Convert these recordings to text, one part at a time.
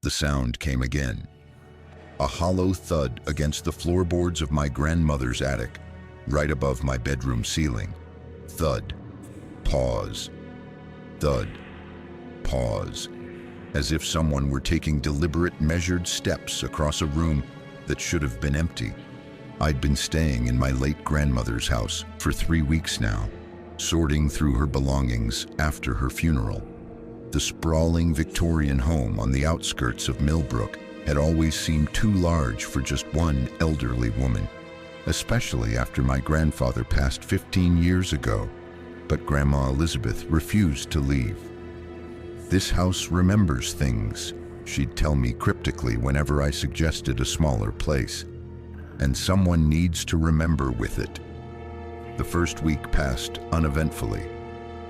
The sound came again. A hollow thud against the floorboards of my grandmother's attic, right above my bedroom ceiling. Thud. Pause. Thud. Pause. As if someone were taking deliberate, measured steps across a room that should have been empty. I'd been staying in my late grandmother's house for 3 weeks now, sorting through her belongings after her funeral. The sprawling Victorian home on the outskirts of Millbrook had always seemed too large for just one elderly woman, especially after my grandfather passed 15 years ago. But Grandma Elizabeth refused to leave. "This house remembers things," she'd tell me cryptically whenever I suggested a smaller place, "and someone needs to remember with it." The first week passed uneventfully.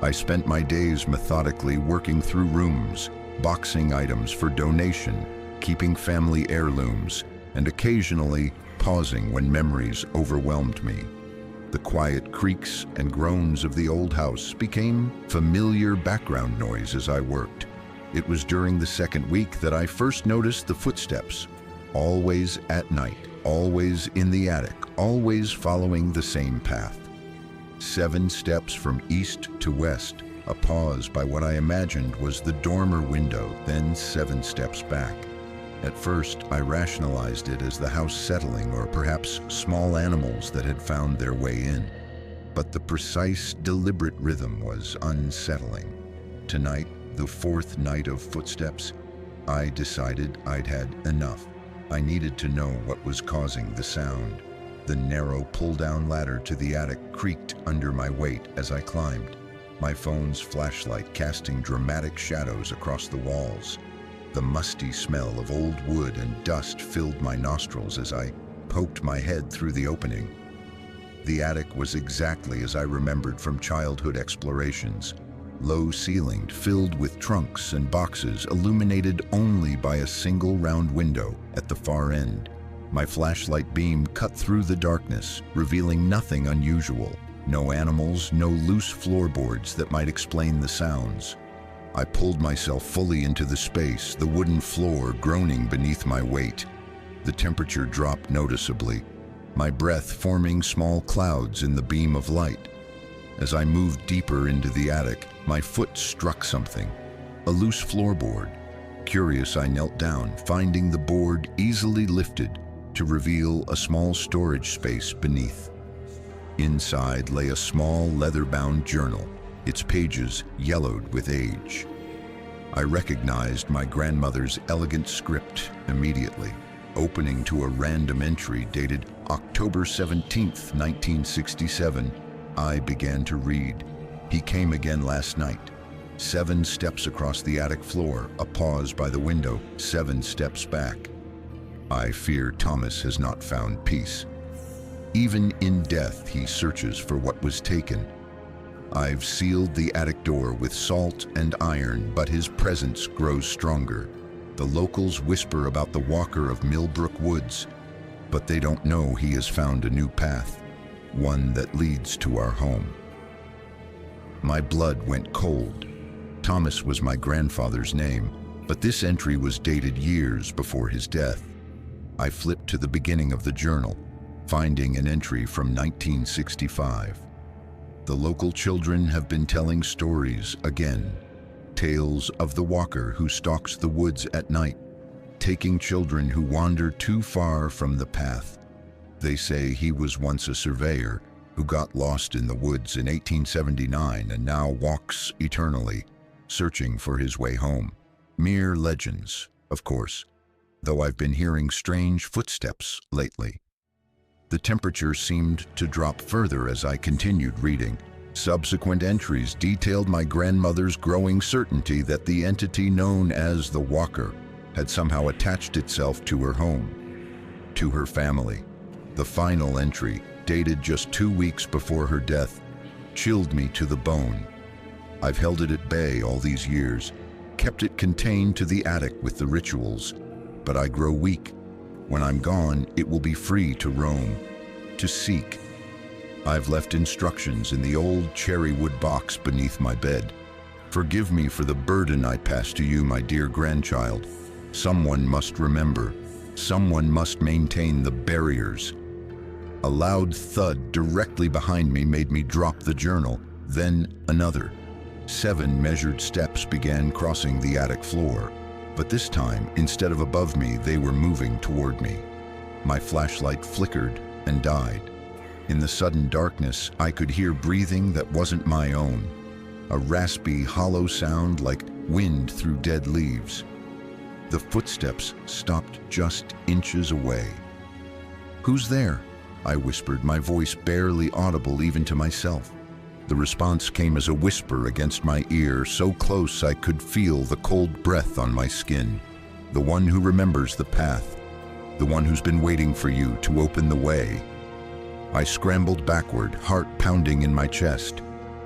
I spent my days methodically working through rooms, boxing items for donation, keeping family heirlooms, and occasionally pausing when memories overwhelmed me. The quiet creaks and groans of the old house became familiar background noise as I worked. It was during the second week that I first noticed the footsteps, always at night, always in the attic, always following the same path. 7 steps from east to west, a pause by what I imagined was the dormer window, then 7 steps back. At first, I rationalized it as the house settling or perhaps small animals that had found their way in. But the precise, deliberate rhythm was unsettling. Tonight, the 4th night of footsteps, I decided I'd had enough. I needed to know what was causing the sound. The narrow pull-down ladder to the attic creaked under my weight as I climbed, my phone's flashlight casting dramatic shadows across the walls. The musty smell of old wood and dust filled my nostrils as I poked my head through the opening. The attic was exactly as I remembered from childhood explorations. Low-ceilinged, filled with trunks and boxes, illuminated only by a single round window at the far end. My flashlight beam cut through the darkness, revealing nothing unusual. No animals, no loose floorboards that might explain the sounds. I pulled myself fully into the space, the wooden floor groaning beneath my weight. The temperature dropped noticeably, my breath forming small clouds in the beam of light. As I moved deeper into the attic, my foot struck something, a loose floorboard. Curious, I knelt down, finding the board easily lifted to reveal a small storage space beneath. Inside lay a small leather-bound journal, its pages yellowed with age. I recognized my grandmother's elegant script immediately, opening to a random entry dated October 17th, 1967. I began to read. "He came again last night. 7 steps across the attic floor, a pause by the window, 7 steps back. I fear Thomas has not found peace. Even in death, he searches for what was taken. I've sealed the attic door with salt and iron, but his presence grows stronger. The locals whisper about the Walker of Millbrook woods, but they don't know he has found a new path, one that leads to our home." My blood went cold. Thomas was my grandfather's name, but this entry was dated years before his death. I flipped to the beginning of the journal, finding an entry from 1965. "The local children have been telling stories again. Tales of the Walker who stalks the woods at night, taking children who wander too far from the path. They say he was once a surveyor who got lost in the woods in 1879 and now walks eternally, searching for his way home. Mere legends, of course, though I've been hearing strange footsteps lately." The temperature seemed to drop further as I continued reading. Subsequent entries detailed my grandmother's growing certainty that the entity known as the Walker had somehow attached itself to her home, to her family. The final entry, dated just 2 weeks before her death, chilled me to the bone. I've held it at bay all these years, kept it contained to the attic with the rituals, but I grow weak. When I'm gone, it will be free to roam, to seek. I've left instructions in the old cherry wood box beneath my bed. Forgive me for the burden I pass to you, my dear grandchild. Someone must remember. Someone must maintain the barriers. A loud thud directly behind me made me drop the journal, then another. 7 measured steps began crossing the attic floor, but this time, instead of above me, they were moving toward me. My flashlight flickered and died. In the sudden darkness, I could hear breathing that wasn't my own, a raspy, hollow sound like wind through dead leaves. The footsteps stopped just inches away. "Who's there?" I whispered, my voice barely audible even to myself. The response came as a whisper against my ear, so close I could feel the cold breath on my skin. "The one who remembers the path. The one who's been waiting for you to open the way." I scrambled backward, heart pounding in my chest.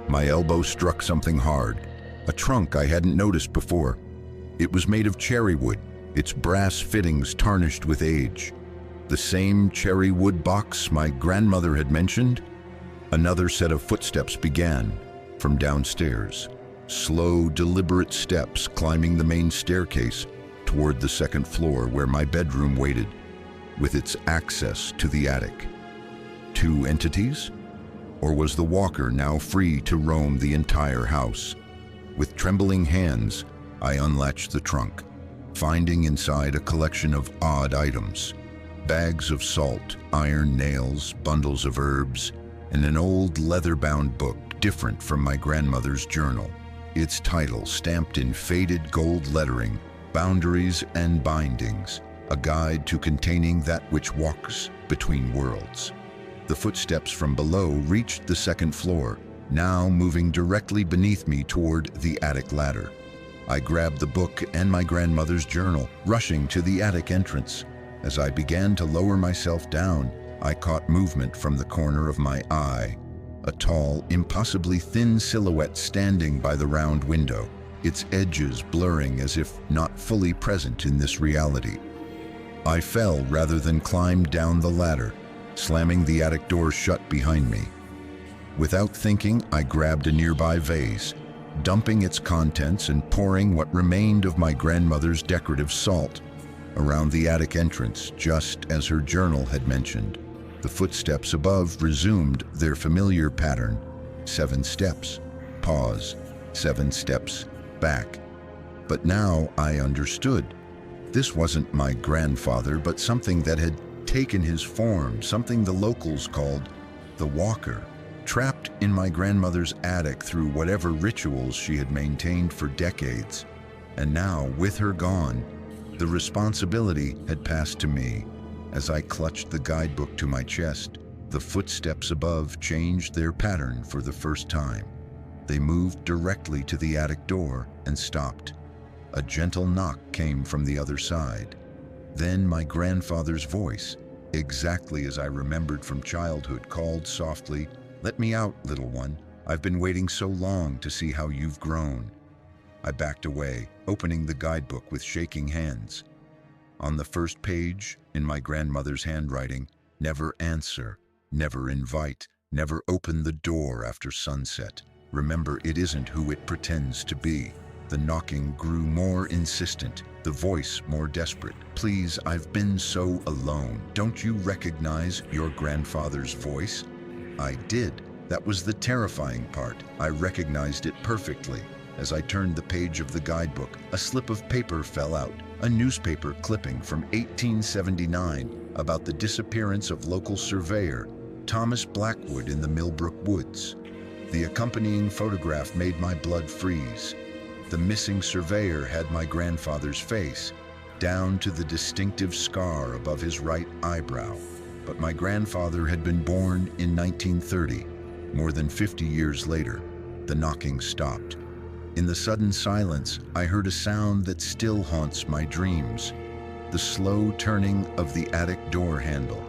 My elbow struck something hard, a trunk I hadn't noticed before. It was made of cherry wood, its brass fittings tarnished with age. The same cherry wood box my grandmother had mentioned. Another set of footsteps began from downstairs. Slow, deliberate steps climbing the main staircase toward the second floor where my bedroom waited, with its access to the attic. 2 entities? Or was the walker now free to roam the entire house? With trembling hands, I unlatched the trunk, finding inside a collection of odd items. Bags of salt, iron nails, bundles of herbs, and an old leather-bound book different from my grandmother's journal. Its title stamped in faded gold lettering, "Boundaries and Bindings, a guide to containing that which walks between worlds." The footsteps from below reached the second floor, now moving directly beneath me toward the attic ladder. I grabbed the book and my grandmother's journal, rushing to the attic entrance. As I began to lower myself down, I caught movement from the corner of my eye. A tall, impossibly thin silhouette standing by the round window, its edges blurring as if not fully present in this reality. I fell rather than climbed down the ladder, slamming the attic door shut behind me. Without thinking, I grabbed a nearby vase, dumping its contents and pouring what remained of my grandmother's decorative salt around the attic entrance, just as her journal had mentioned. The footsteps above resumed their familiar pattern. 7 steps, pause, 7 steps back. But now I understood. This wasn't my grandfather, but something that had taken his form, something the locals called the Walker, trapped in my grandmother's attic through whatever rituals she had maintained for decades. And now, with her gone, the responsibility had passed to me. As I clutched the guidebook to my chest, the footsteps above changed their pattern for the first time. They moved directly to the attic door and stopped. A gentle knock came from the other side. Then my grandfather's voice, exactly as I remembered from childhood, called softly, "Let me out, little one. I've been waiting so long to see how you've grown." I backed away, opening the guidebook with shaking hands. On the first page, in my grandmother's handwriting, "Never answer, never invite, never open the door after sunset. Remember, it isn't who it pretends to be." The knocking grew more insistent, the voice more desperate. "Please, I've been so alone. Don't you recognize your grandfather's voice?" I did. That was the terrifying part. I recognized it perfectly. As I turned the page of the guidebook, a slip of paper fell out, a newspaper clipping from 1879 about the disappearance of local surveyor Thomas Blackwood in the Millbrook woods. The accompanying photograph made my blood freeze. The missing surveyor had my grandfather's face, down to the distinctive scar above his right eyebrow. But my grandfather had been born in 1930. More than 50 years later, the knocking stopped. In the sudden silence, I heard a sound that still haunts my dreams, the slow turning of the attic door handle.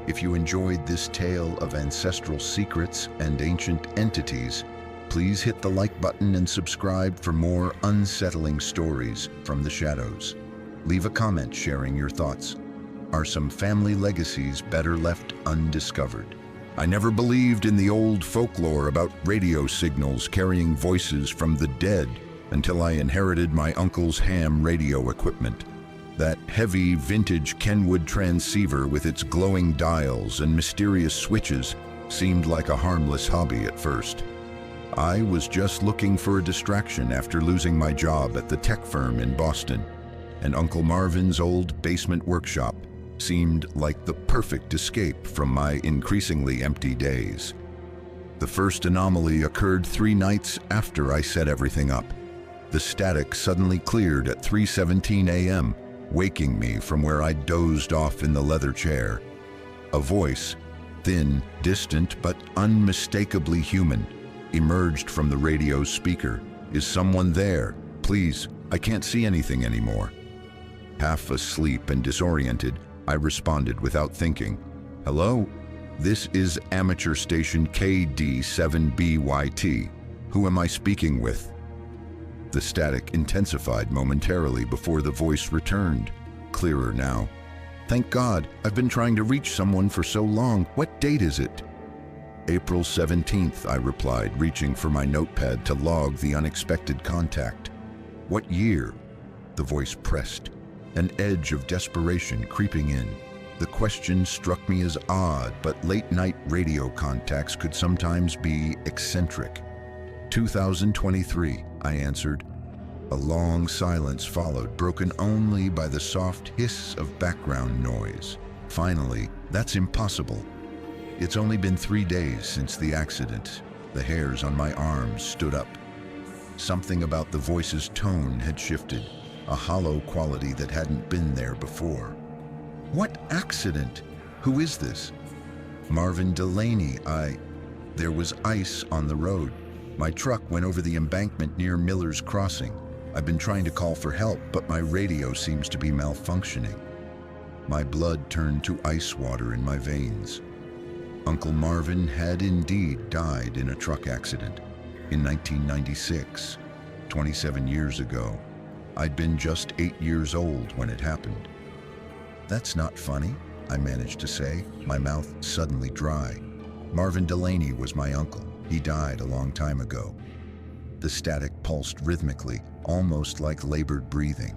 If you enjoyed this tale of ancestral secrets and ancient entities, please hit the like button and subscribe for more unsettling stories from the shadows. Leave a comment sharing your thoughts. Are some family legacies better left undiscovered? I never believed in the old folklore about radio signals carrying voices from the dead until I inherited my uncle's ham radio equipment. That heavy, vintage Kenwood transceiver with its glowing dials and mysterious switches seemed like a harmless hobby at first. I was just looking for a distraction after losing my job at the tech firm in Boston, and Uncle Marvin's old basement workshop seemed like the perfect escape from my increasingly empty days. The first anomaly occurred 3 nights after I set everything up. The static suddenly cleared at 3:17 a.m., waking me from where I dozed off in the leather chair. A voice, thin, distant, but unmistakably human, emerged from the radio's speaker. "Is someone there? Please, I can't see anything anymore." Half asleep and disoriented, I responded without thinking. "Hello? This is amateur station KD7BYT. Who am I speaking with?" The static intensified momentarily before the voice returned, clearer now. "Thank God, I've been trying to reach someone for so long. What date is it?" "April 17th, I replied, reaching for my notepad to log the unexpected contact. "What year?" The voice pressed, an edge of desperation creeping in. The question struck me as odd, but late-night radio contacts could sometimes be eccentric. 2023, I answered. A long silence followed, broken only by the soft hiss of background noise. Finally, "That's impossible. It's only been 3 days since the accident." The hairs on my arms stood up. Something about the voice's tone had shifted, a hollow quality that hadn't been there before. "What accident? Who is this?" "Marvin Delaney. There was ice on the road. My truck went over the embankment near Miller's Crossing. I've been trying to call for help, but my radio seems to be malfunctioning." My blood turned to ice water in my veins. Uncle Marvin had indeed died in a truck accident in 1996, 27 years ago. I'd been just 8 years old when it happened. "That's not funny," I managed to say, my mouth suddenly dry. "Marvin Delaney was my uncle. He died a long time ago." The static pulsed rhythmically, almost like labored breathing.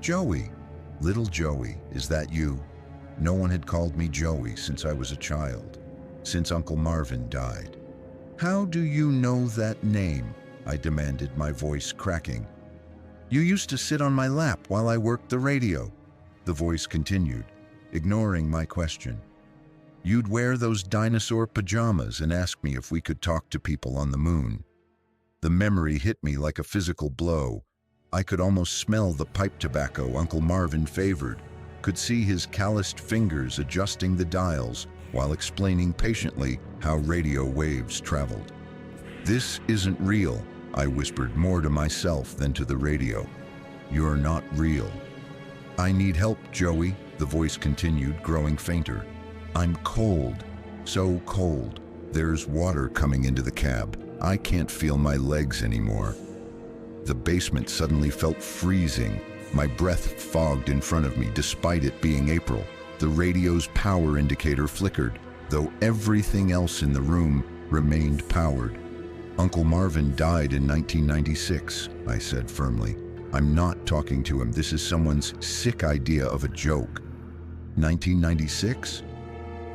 "Joey, little Joey, is that you?" No one had called me Joey since I was a child, since Uncle Marvin died. "How do you know that name?" I demanded, my voice cracking. "You used to sit on my lap while I worked the radio," the voice continued, ignoring my question. "You'd wear those dinosaur pajamas and ask me if we could talk to people on the moon." The memory hit me like a physical blow. I could almost smell the pipe tobacco Uncle Marvin favored, could see his calloused fingers adjusting the dials while explaining patiently how radio waves traveled. "This isn't real," I whispered, more to myself than to the radio. "You're not real." "I need help, Joey," the voice continued, growing fainter. "I'm cold, so cold. There's water coming into the cab. I can't feel my legs anymore." The basement suddenly felt freezing. My breath fogged in front of me despite it being April. The radio's power indicator flickered, though everything else in the room remained powered. "Uncle Marvin died in 1996, I said firmly. "I'm not talking to him. This is someone's sick idea of a joke." 1996?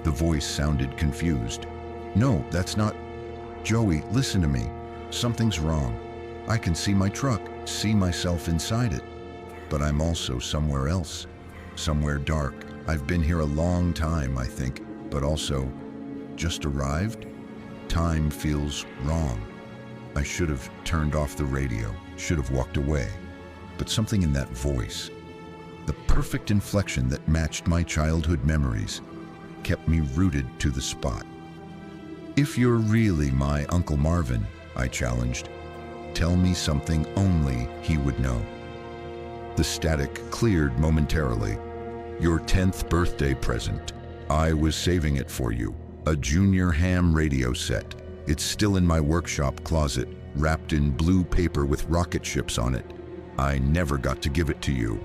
The voice sounded confused. "No, that's not... Joey, listen to me. Something's wrong. I can see my truck, see myself inside it. But I'm also somewhere else, somewhere dark. I've been here a long time, I think, but also just arrived. Time feels wrong. I should have turned off the radio, should have walked away. But something in that voice, the perfect inflection that matched my childhood memories, kept me rooted to the spot. "If you're really my Uncle Marvin," I challenged, "tell me something only he would know." The static cleared momentarily. "Your 10th birthday present. I was saving it for you. A junior ham radio set. It's still in my workshop closet, wrapped in blue paper with rocket ships on it. I never got to give it to you."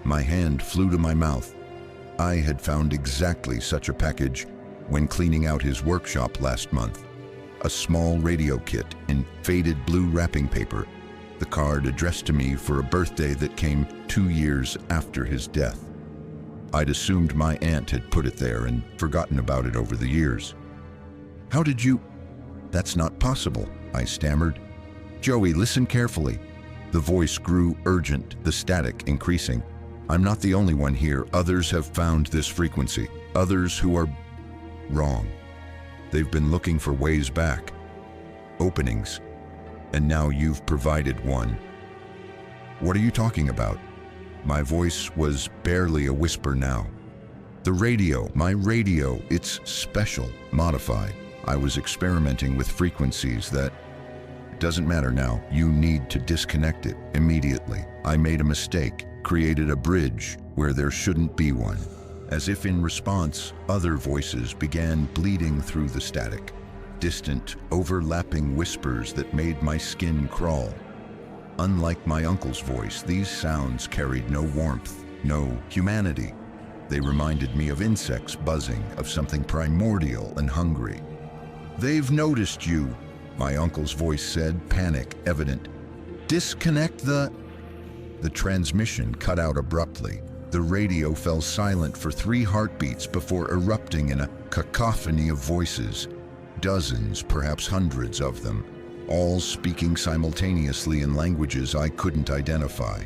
My hand flew to my mouth. I had found exactly such a package when cleaning out his workshop last month. A small radio kit in faded blue wrapping paper, the card addressed to me for a birthday that came 2 years after his death. I'd assumed my aunt had put it there and forgotten about it over the years. How did you... That's not possible, I stammered. Joey, listen carefully. The voice grew urgent, the static increasing. I'm not the only one here. Others have found this frequency. Others who are wrong. They've been looking for ways back, openings, and now you've provided one. What are you talking about? My voice was barely a whisper now. The radio, my radio, it's special, modified. I was experimenting with frequencies that... It doesn't matter now. You need to disconnect it immediately. I made a mistake, created a bridge where there shouldn't be one. As if in response, other voices began bleeding through the static. Distant, overlapping whispers that made my skin crawl. Unlike my uncle's voice, these sounds carried no warmth, no humanity. They reminded me of insects buzzing, of something primordial and hungry. They've noticed you, my uncle's voice said, panic evident. Disconnect the... The transmission cut out abruptly. The radio fell silent for 3 heartbeats before erupting in a cacophony of voices. Dozens, perhaps hundreds of them, all speaking simultaneously in languages I couldn't identify.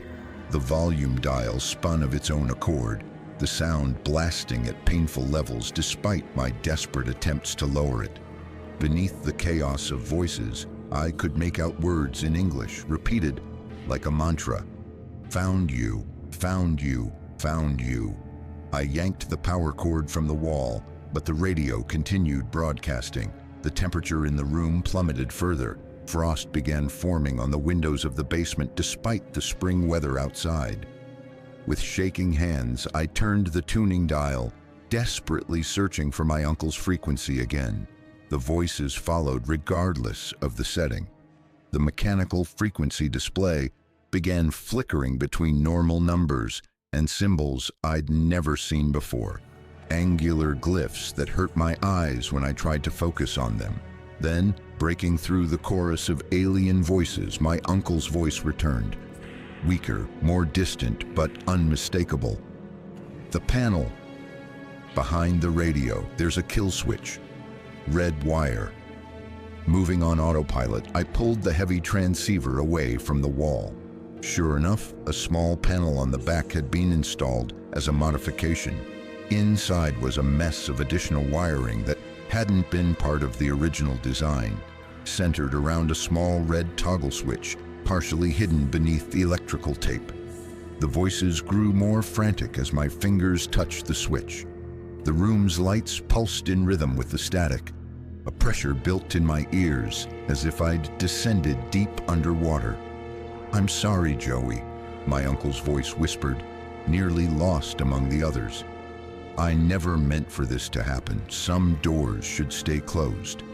The volume dial spun of its own accord, the sound blasting at painful levels despite my desperate attempts to lower it. Beneath the chaos of voices, I could make out words in English, repeated like a mantra. Found you, found you, found you. I yanked the power cord from the wall, but the radio continued broadcasting. The temperature in the room plummeted further. Frost began forming on the windows of the basement despite the spring weather outside. With shaking hands, I turned the tuning dial, desperately searching for my uncle's frequency again. The voices followed regardless of the setting. The mechanical frequency display began flickering between normal numbers and symbols I'd never seen before. Angular glyphs that hurt my eyes when I tried to focus on them. Then, breaking through the chorus of alien voices, my uncle's voice returned. Weaker, more distant, but unmistakable. The panel. Behind the radio, there's a kill switch. Red wire. Moving on autopilot, I pulled the heavy transceiver away from the wall. Sure enough, a small panel on the back had been installed as a modification. Inside was a mess of additional wiring that hadn't been part of the original design, centered around a small red toggle switch, partially hidden beneath the electrical tape. The voices grew more frantic as my fingers touched the switch. The room's lights pulsed in rhythm with the static. A pressure built in my ears as if I'd descended deep underwater. I'm sorry, Joey, my uncle's voice whispered, nearly lost among the others. I never meant for this to happen. Some doors should stay closed.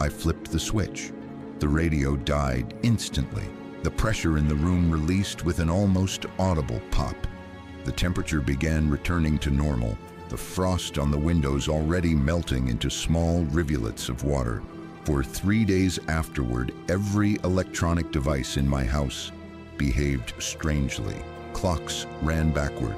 I flipped the switch. The radio died instantly. The pressure in the room released with an almost audible pop. The temperature began returning to normal, the frost on the windows already melting into small rivulets of water. For 3 days afterward, every electronic device in my house behaved strangely. Clocks ran backward.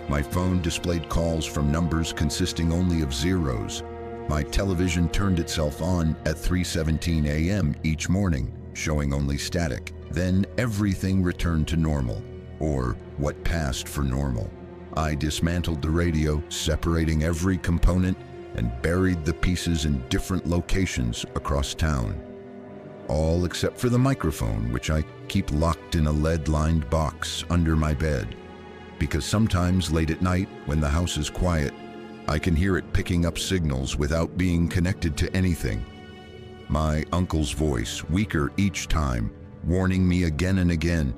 My phone displayed calls from numbers consisting only of zeros. My television turned itself on at 3:17 a.m. each morning, showing only static. Then everything returned to normal, or what passed for normal. I dismantled the radio, separating every component, and buried the pieces in different locations across town. All except for the microphone, which I keep locked in a lead-lined box under my bed. Because sometimes late at night, when the house is quiet, I can hear it picking up signals without being connected to anything. My uncle's voice, weaker each time, warning me again and again.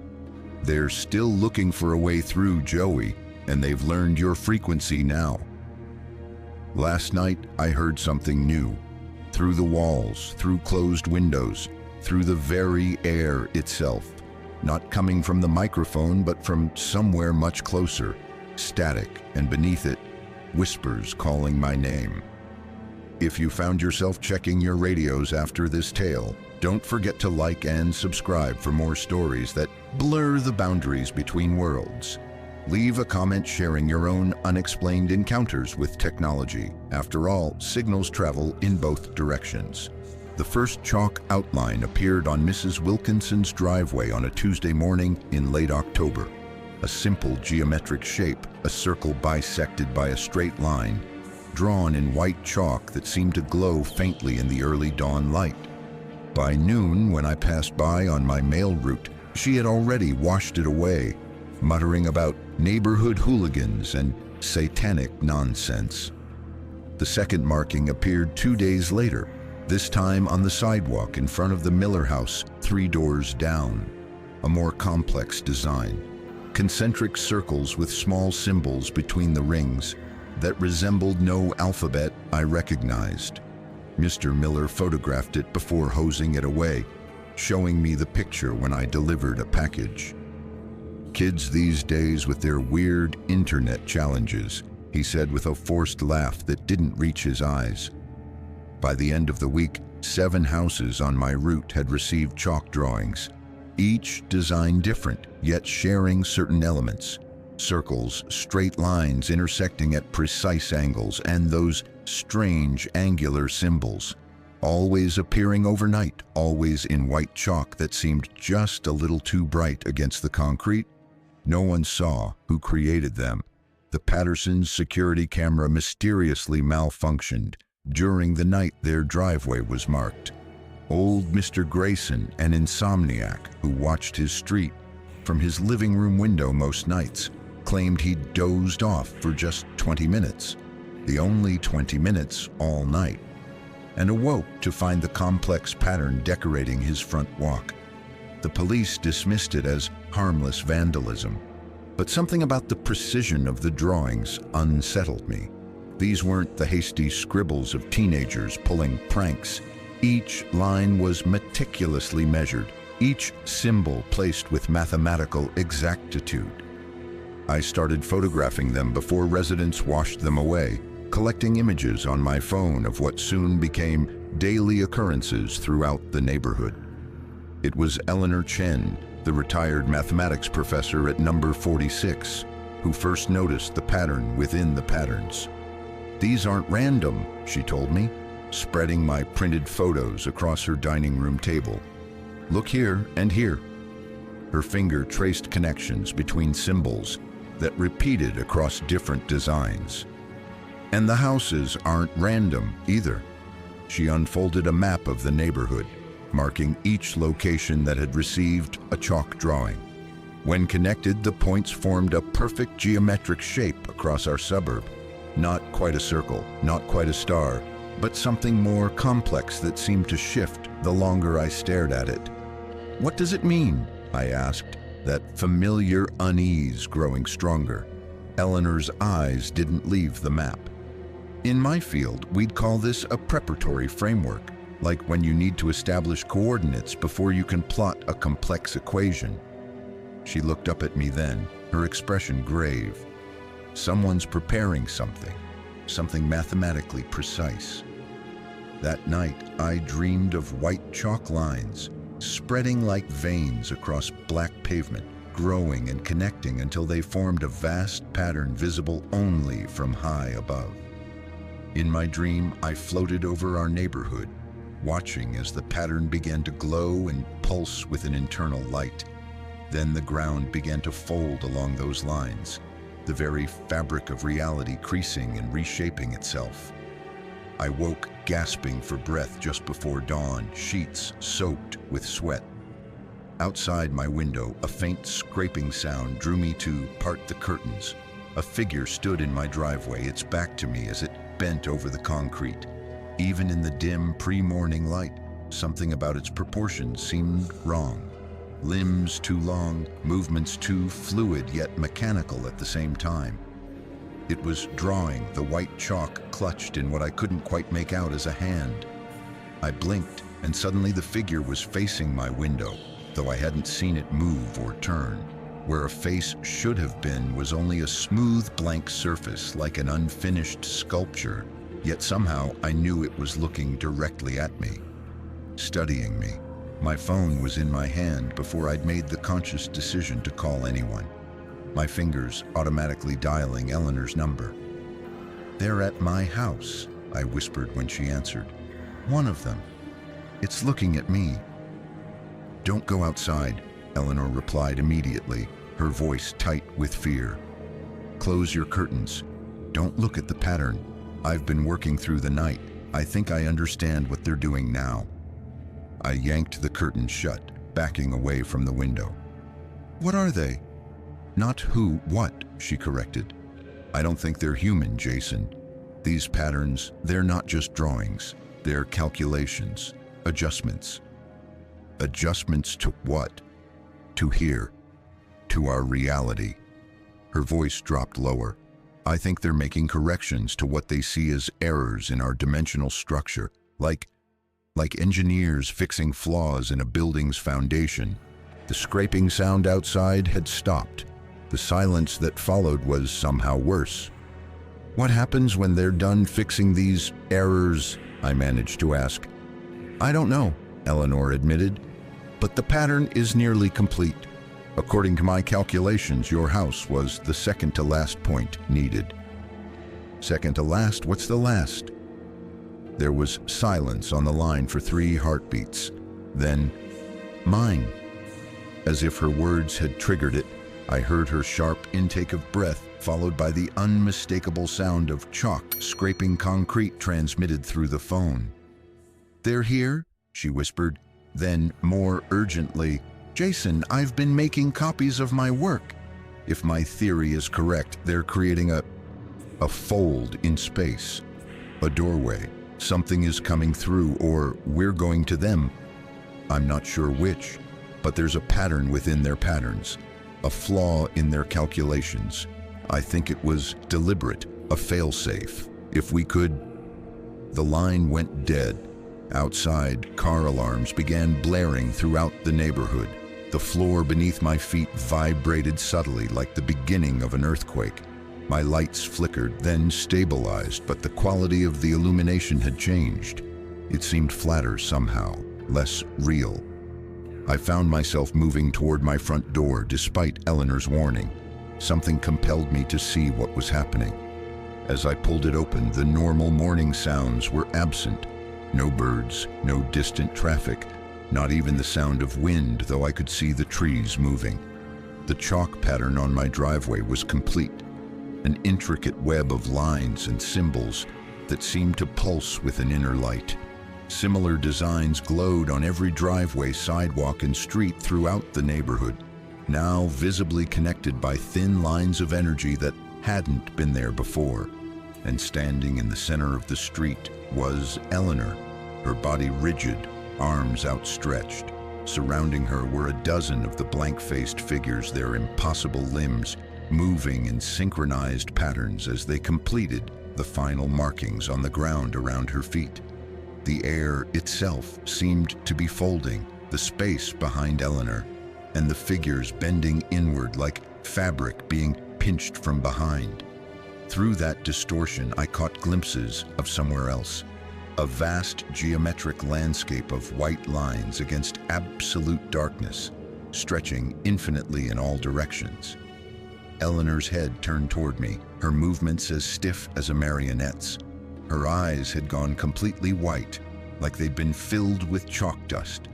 They're still looking for a way through, Joey, and they've learned your frequency now. Last night, I heard something new. Through the walls, through closed windows, through the very air itself. Not coming from the microphone, but from somewhere much closer. Static, and beneath it, whispers calling my name. If you found yourself checking your radios after this tale, Don't forget to like and subscribe for more stories that blur the boundaries between worlds. Leave a comment sharing your own unexplained encounters with technology. After all, signals travel in both directions. The first chalk outline appeared on Mrs. Wilkinson's driveway on a Tuesday morning in late October. A simple geometric shape, a circle bisected by a straight line, drawn in white chalk that seemed to glow faintly in the early dawn light. By noon, when I passed by on my mail route, she had already washed it away, muttering about neighborhood hooligans and satanic nonsense. The second marking appeared 2 days later, this time on the sidewalk in front of the Miller house 3 doors down. A more complex design. Concentric circles with small symbols between the rings that resembled no alphabet I recognized. Mr. Miller photographed it before hosing it away, showing me the picture when I delivered a package. Kids these days with their weird internet challenges, he said with a forced laugh that didn't reach his eyes. By the end of the week, 7 houses on my route had received chalk drawings, each design different, yet sharing certain elements. Circles, straight lines intersecting at precise angles, and those strange angular symbols, always appearing overnight, always in white chalk that seemed just a little too bright against the concrete. No one saw who created them. The Pattersons' security camera mysteriously malfunctioned during the night their driveway was marked. Old Mr. Grayson, an insomniac who watched his street from his living room window most nights, claimed he'd dozed off for just 20 minutes, the only 20 minutes all night, and awoke to find the complex pattern decorating his front walk. The police dismissed it as harmless vandalism, but something about the precision of the drawings unsettled me. These weren't the hasty scribbles of teenagers pulling pranks. Each line was meticulously measured, each symbol placed with mathematical exactitude. I started photographing them before residents washed them away, collecting images on my phone of what soon became daily occurrences throughout the neighborhood. It was Eleanor Chen, the retired mathematics professor at number 46, who first noticed the pattern within the patterns. "These aren't random," she told me, spreading my printed photos across her dining room table. "Look here and here." Her finger traced connections between symbols that repeated across different designs. "And the houses aren't random either." She unfolded a map of the neighborhood, marking each location that had received a chalk drawing. When connected, the points formed a perfect geometric shape across our suburb. Not quite a circle, not quite a star, but something more complex that seemed to shift the longer I stared at it. "What does it mean?" I asked, that familiar unease growing stronger. Eleanor's eyes didn't leave the map. "In my field, we'd call this a preparatory framework, like when you need to establish coordinates before you can plot a complex equation." She looked up at me then, her expression grave. Someone's preparing something mathematically precise. That night, I dreamed of white chalk lines, spreading like veins across black pavement, growing and connecting until they formed a vast pattern visible only from high above. In my dream, I floated over our neighborhood, watching as the pattern began to glow and pulse with an internal light. Then the ground began to fold along those lines, the very fabric of reality creasing and reshaping itself. I woke gasping for breath just before dawn, sheets soaked with sweat. Outside my window, a faint scraping sound drew me to part the curtains. A figure stood in my driveway, its back to me as it bent over the concrete. Even in the dim pre-morning light, something about its proportions seemed wrong. Limbs too long, movements too fluid yet mechanical at the same time. It was drawing the white chalk clutched in what I couldn't quite make out as a hand. I blinked, and suddenly the figure was facing my window, though I hadn't seen it move or turn. Where a face should have been was only a smooth blank surface like an unfinished sculpture, yet somehow I knew it was looking directly at me, studying me, My phone was in my hand before I'd made the conscious decision to call anyone, my fingers automatically dialing Eleanor's number. "They're at my house," I whispered when she answered. "One of them. It's looking at me." "Don't go outside," Eleanor replied immediately, her voice tight with fear. "Close your curtains. Don't look at the pattern. I've been working through the night. I think I understand what they're doing now." I yanked the curtain shut, backing away from the window. "What are they?" "Not who, what," she corrected. "I don't think they're human, Jason. These patterns, they're not just drawings. They're calculations, adjustments." "Adjustments to what?" "To here. To our reality." Her voice dropped lower. "I think they're making corrections to what they see as errors in our dimensional structure, like engineers fixing flaws in a building's foundation." The scraping sound outside had stopped. The silence that followed was somehow worse. "What happens when they're done fixing these errors?" I managed to ask. "I don't know," Eleanor admitted, "but the pattern is nearly complete. According to my calculations, your house was the second to last point needed." "Second to last? What's the last?" There was silence on the line for 3 heartbeats. Then, "Mine." As if her words had triggered it, I heard her sharp intake of breath, followed by the unmistakable sound of chalk scraping concrete transmitted through the phone. "They're here," she whispered. Then, more urgently, "Jason, I've been making copies of my work. If my theory is correct, they're creating a fold in space, a doorway. Something is coming through, or we're going to them. I'm not sure which, but there's a pattern within their patterns, a flaw in their calculations. I think it was deliberate, a failsafe. If we could..." The line went dead. Outside, car alarms began blaring throughout the neighborhood. The floor beneath my feet vibrated subtly like the beginning of an earthquake. My lights flickered, then stabilized, but the quality of the illumination had changed. It seemed flatter somehow, less real. I found myself moving toward my front door despite Eleanor's warning. Something compelled me to see what was happening. As I pulled it open, the normal morning sounds were absent. No birds, no distant traffic, not even the sound of wind, though I could see the trees moving. The chalk pattern on my driveway was complete, an intricate web of lines and symbols that seemed to pulse with an inner light. Similar designs glowed on every driveway, sidewalk, and street throughout the neighborhood, now visibly connected by thin lines of energy that hadn't been there before. And standing in the center of the street was Eleanor, her body rigid, arms outstretched. Surrounding her were a dozen of the blank-faced figures, their impossible limbs moving in synchronized patterns as they completed the final markings on the ground around her feet. The air itself seemed to be folding, the space behind Eleanor, and the figures bending inward like fabric being pinched from behind. Through that distortion, I caught glimpses of somewhere else, a vast geometric landscape of white lines against absolute darkness, stretching infinitely in all directions. Eleanor's head turned toward me, her movements as stiff as a marionette's. Her eyes had gone completely white, like they'd been filled with chalk dust.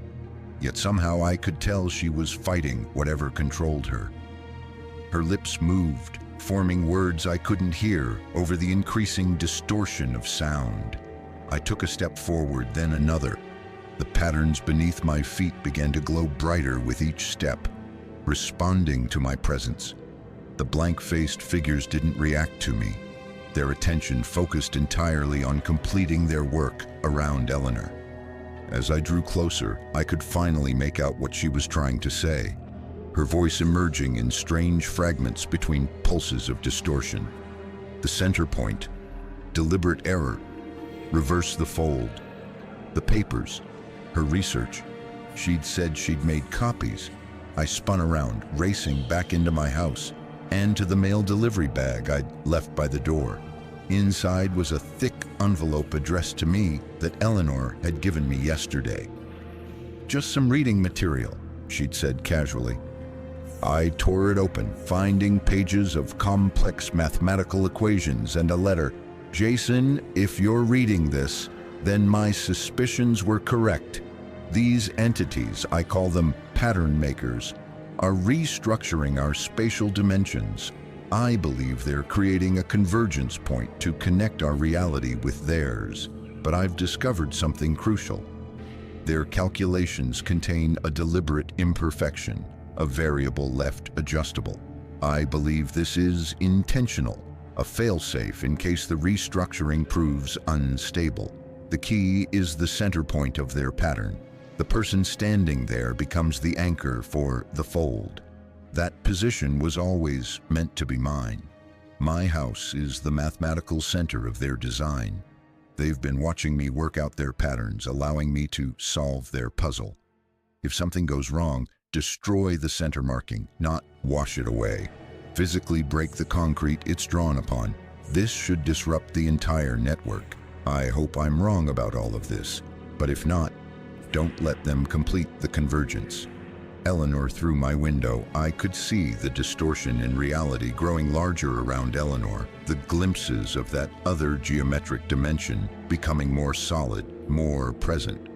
Yet somehow I could tell she was fighting whatever controlled her. Her lips moved, forming words I couldn't hear over the increasing distortion of sound. I took a step forward, then another. The patterns beneath my feet began to glow brighter with each step, responding to my presence. The blank-faced figures didn't react to me. Their attention focused entirely on completing their work around Eleanor. As I drew closer, I could finally make out what she was trying to say, her voice emerging in strange fragments between pulses of distortion. The center point, deliberate error, reverse the fold. The papers, her research. She'd said she'd made copies. I spun around, racing back into my house and to the mail delivery bag I'd left by the door. Inside was a thick envelope addressed to me that Eleanor had given me yesterday. Just some reading material, she'd said casually. I tore it open, finding pages of complex mathematical equations and a letter. Jason, if you're reading this, then my suspicions were correct. These entities, I call them pattern makers, are restructuring our spatial dimensions. I believe they're creating a convergence point to connect our reality with theirs. But I've discovered something crucial. Their calculations contain a deliberate imperfection, a variable left adjustable. I believe this is intentional, a failsafe in case the restructuring proves unstable. The key is the center point of their pattern. The person standing there becomes the anchor for the fold. That position was always meant to be mine. My house is the mathematical center of their design. They've been watching me work out their patterns, allowing me to solve their puzzle. If something goes wrong, destroy the center marking, not wash it away. Physically break the concrete it's drawn upon. This should disrupt the entire network. I hope I'm wrong about all of this, but if not, don't let them complete the convergence. Eleanor, through my window, I could see the distortion in reality growing larger around Eleanor, the glimpses of that other geometric dimension becoming more solid, more present.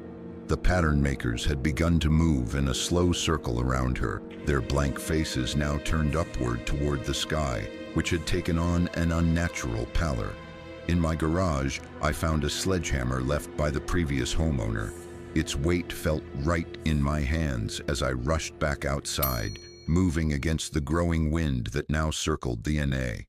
The pattern makers had begun to move in a slow circle around her, their blank faces now turned upward toward the sky, which had taken on an unnatural pallor. In my garage, I found a sledgehammer left by the previous homeowner. Its weight felt right in my hands as I rushed back outside, moving against the growing wind that now circled the NA.